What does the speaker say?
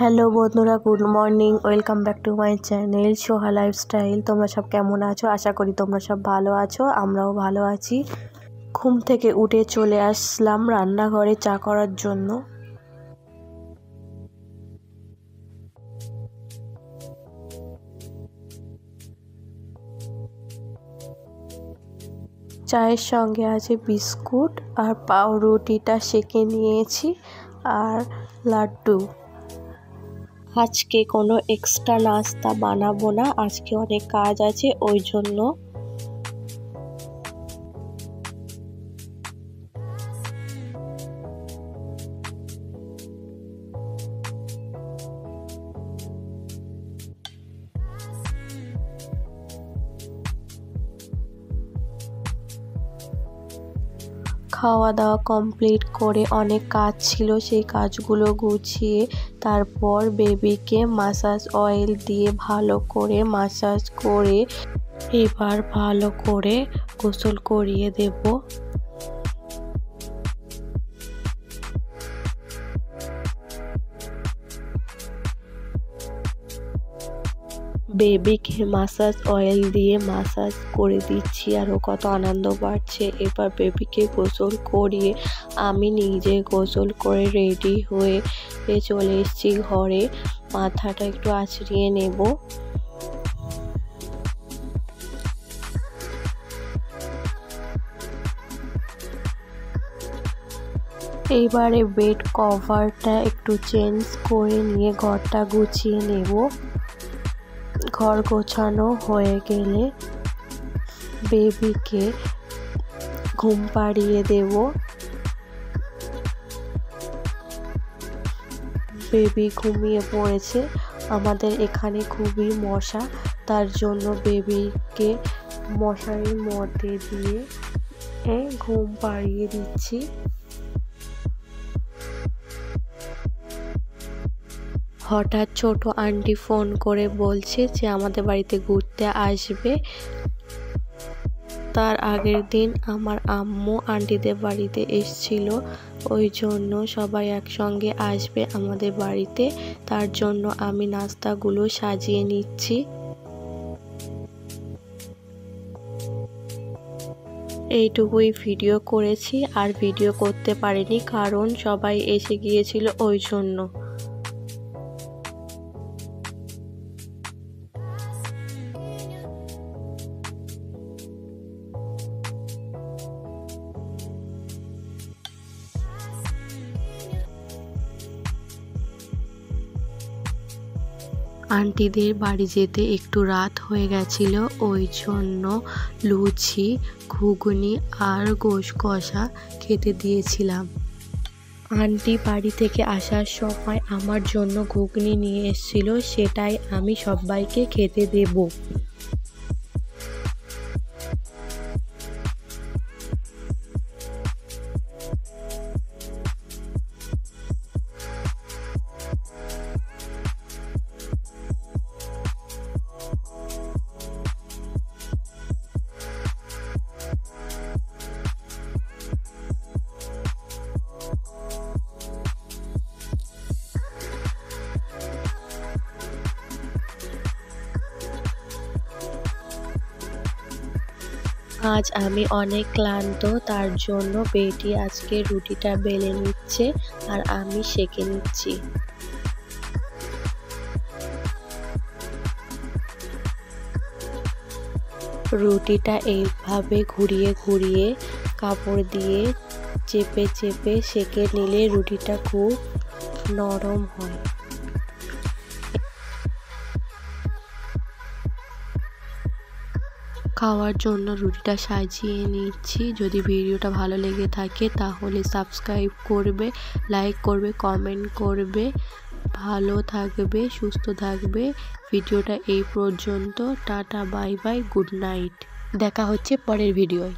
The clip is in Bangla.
হ্যালো বন্ধুরা, good morning. Welcome back to my channel Soha lifestyle. তোমরা সব কেমন আছো? আশা করি তোমরা সব ভালো আছো, আমরাও ভালো আছি। ঘুম থেকে উঠে চলে আসলাম রান্নাঘরে চা করার জন্য। চায়ের সঙ্গে আছে বিস্কুট আর পাউরুটিটা সেঁকে নিয়েছি আর লাড্ডু। আজকে কোনো এক্সট্রা নাস্তা বানাবো না, আজকে অনেক কাজ আছে ওই জন্য। খাওয়া দাওয়া কমপ্লিট করে অনেক কাজ ছিল, সেই কাজগুলো গুছিয়ে তারপর বেবিকে মাসাজ অয়েল দিয়ে ভালো করে মাসাজ করে এবার ভালো করে গোসল করিয়ে দেব। বেবিকে মাসাজ অয়েল দিয়ে মাসাজ করে দিচ্ছি আর ও কত আনন্দ পাচ্ছে। এবার বেবিকে গোসল করিয়ে আমি নিজে গোসল করে রেডি হয়ে চলে এসেছি ঘরে। মাথাটা একটু আঁচড়িয়ে নেব। এইবারে বেড কভারটা একটু চেঞ্জ করে নিয়ে ঘরটা গুছিয়ে নেব। ঘর গোছানো হয়ে গেলে বেবিকে ঘুম পাড়িয়ে দেব। বেবি ঘুমিয়ে পড়েছে। আমাদের এখানে খুবই মশা, তার জন্য বেবিকে মশারির মধ্যে দিয়ে ঘুম পাড়িয়ে দিচ্ছি। হঠাৎ ছোট আন্টি ফোন করে বলছে যে আমাদের বাড়িতে ঘুরতে আসবে। তার আগের দিন আমার আম্মু আন্টিদের বাড়িতে এসেছিল, ওই জন্য সবাই একসঙ্গে আসবে আমাদের বাড়িতে। তার জন্য আমি নাস্তাগুলো সাজিয়ে নিচ্ছি। এইটুকুই ভিডিও করেছি, আর ভিডিও করতে পারিনি কারণ সবাই এসে গিয়েছিল ওই জন্য। আন্টিদের বাড়ি যেতে একটু রাত হয়ে গেছিল, ওই জন্য লুচি, ঘুগনি আর গোশ কষা খেতে দিয়েছিলাম। আন্টি বাড়ি থেকে আসার সময় আমার জন্য ঘুগনি নিয়ে এসেছিল, সেটাই আমি সবাইকে খেতে দেব। আজ আমি অনেক ক্লান্ত, তার জন্য বেটি আজকে রুটিটা বেলে নিচ্ছে আর আমি সেঁকে নিচ্ছি। রুটিটা এইভাবে ঘুরিয়ে ঘুরিয়ে কাপড় দিয়ে চেপে চেপে সেঁকে নিলে রুটিটা খুব নরম হয়। খাওয়ার জন্য রুটিটা সাজিয়ে নিচ্ছি। যদি ভিডিওটা ভালো লেগে থাকে তাহলে সাবস্ক্রাইব করবে, লাইক করবে, কমেন্ট করবে। ভালো থাকবে, সুস্থ থাকবে। ভিডিওটা এই পর্যন্ত। Tata, bye bye, good night. দেখা হচ্ছে পরের ভিডিওয়।